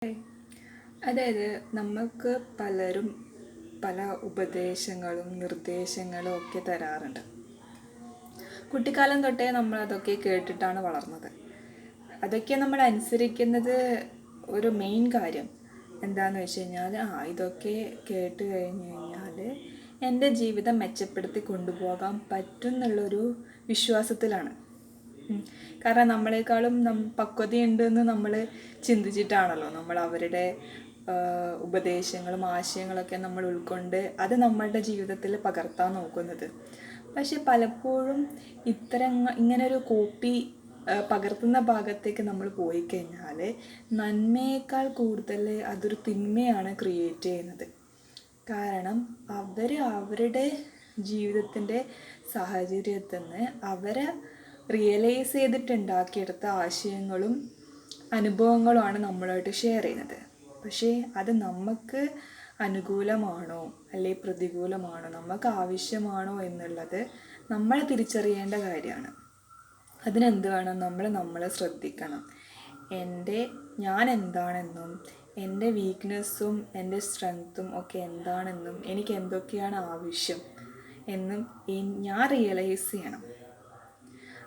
അതായത് നമ്മൾക്ക് പലരും പല ഉപദേശങ്ങളും നിർദ്ദേശങ്ങളും ഒക്കെ തരാറുണ്ട്. കുട്ടിക്കാലം തൊട്ടേ നമ്മൾ അതൊക്കെ കേട്ടിട്ടാണ് വളർന്നത്. അതൊക്കെ നമ്മൾ അനുസരിക്കുന്നത് ഒരു മെയിൻ കാര്യം എന്താണെന്ന് വെച്ച് കഴിഞ്ഞാൽ ഇതൊക്കെ കേട്ട് കഴിഞ്ഞ് കഴിഞ്ഞാൽ എൻ്റെ ജീവിതം മെച്ചപ്പെടുത്തി കൊണ്ടുപോകാൻ പറ്റും എന്നുള്ളൊരു വിശ്വാസത്തിലാണ്. കാരണം നമ്മളെക്കാളും പക്വതയുണ്ടെന്ന് നമ്മൾ ചിന്തിച്ചിട്ടാണല്ലോ നമ്മൾ അവരുടെ ഉപദേശങ്ങളും ആശയങ്ങളൊക്കെ നമ്മൾ ഉൾക്കൊണ്ട് അത് നമ്മളുടെ ജീവിതത്തിൽ പകർത്താൻ നോക്കുന്നത്. പക്ഷെ പലപ്പോഴും ഇങ്ങനൊരു കോപ്പി പകർത്തുന്ന ഭാഗത്തേക്ക് നമ്മൾ പോയി കഴിഞ്ഞാൽ നന്മയേക്കാൾ കൂടുതൽ അതൊരു തിന്മയാണ് ക്രിയേറ്റ് ചെയ്യുന്നത്. കാരണം അവരുടെ ജീവിതത്തിൻ്റെ സാഹചര്യത്തിൽ നിന്ന് അവരെ റിയലൈസ് ചെയ്തിട്ടുണ്ടാക്കിയെടുത്ത ആശയങ്ങളും അനുഭവങ്ങളുമാണ് നമ്മളായിട്ട് ഷെയർ ചെയ്യുന്നത്. പക്ഷേ അത് നമുക്ക് അനുകൂലമാണോ അല്ലെങ്കിൽ പ്രതികൂലമാണോ, നമുക്ക് ആവശ്യമാണോ എന്നുള്ളത് നമ്മൾ തിരിച്ചറിയേണ്ട കാര്യമാണ്. അതിനെന്ത് വേണം, നമ്മളെ ശ്രദ്ധിക്കണം. ഞാൻ എന്താണെന്നും എൻ്റെ വീക്ക്നെസ്സും എൻ്റെ സ്ട്രെങ്ത്തും ഒക്കെ എന്താണെന്നും എനിക്ക് എന്തൊക്കെയാണ് ആവശ്യം എന്നും ഞാൻ റിയലൈസ് ചെയ്യണം.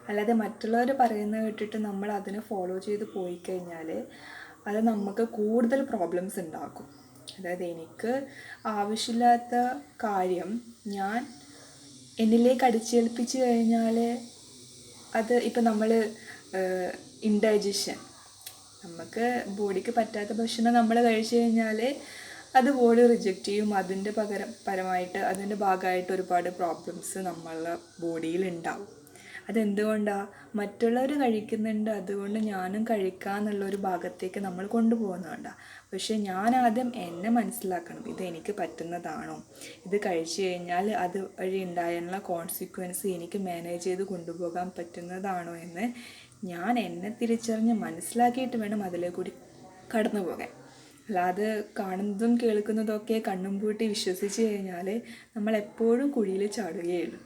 അല്ലാതെ മറ്റുള്ളവർ പറയുന്നത് കേട്ടിട്ട് നമ്മൾ അതിനെ ഫോളോ ചെയ്ത് പോയി കഴിഞ്ഞാൽ അത് നമുക്ക് കൂടുതൽ പ്രോബ്ലംസ് ഉണ്ടാക്കും. അതായത് എനിക്ക് ആവശ്യമില്ലാത്ത കാര്യം ഞാൻ എന്നിലേക്ക് അടിച്ചേൽപ്പിച്ച് കഴിഞ്ഞാൽ അത് ഇപ്പം നമ്മൾ ഇൻഡൈജഷൻ, നമുക്ക് ബോഡിക്ക് പറ്റാത്ത ഭക്ഷണം നമ്മൾ കഴിച്ചു കഴിഞ്ഞാൽ അത് ബോഡി റിജക്റ്റ് ചെയ്യും. അതിൻ്റെ പരമായിട്ട് അതിൻ്റെ ഭാഗമായിട്ട് ഒരുപാട് പ്രോബ്ലംസ് നമ്മളുടെ ബോഡിയിൽ ഉണ്ടാവും. അതെന്തുകൊണ്ടാണ്? മറ്റുള്ളവർ കഴിക്കുന്നുണ്ട്, അതുകൊണ്ട് ഞാനും കഴിക്കാമെന്നുള്ളൊരു ഭാഗത്തേക്ക് നമ്മൾ കൊണ്ടുപോകുന്നതുകൊണ്ടാണ്. പക്ഷേ ഞാൻ ആദ്യം എന്നെ മനസ്സിലാക്കണം, ഇത് എനിക്ക് പറ്റുന്നതാണോ, ഇത് കഴിച്ചു കഴിഞ്ഞാൽ അത് വഴി ഉണ്ടായുള്ള കോൺസിക്വൻസ് എനിക്ക് മാനേജ് ചെയ്ത് കൊണ്ടുപോകാൻ പറ്റുന്നതാണോ എന്ന് ഞാൻ എന്നെ തിരിച്ചറിഞ്ഞ് മനസ്സിലാക്കിയിട്ട് വേണം അതിലെ കൂടി കടന്നു പോകാൻ. അല്ലാതെ കാണുന്നതും കേൾക്കുന്നതൊക്കെ കണ്ണും പൂട്ടി വിശ്വസിച്ച് കഴിഞ്ഞാൽ നമ്മൾ എപ്പോഴും കുഴിയിൽ ചാടുകയുള്ളൂ.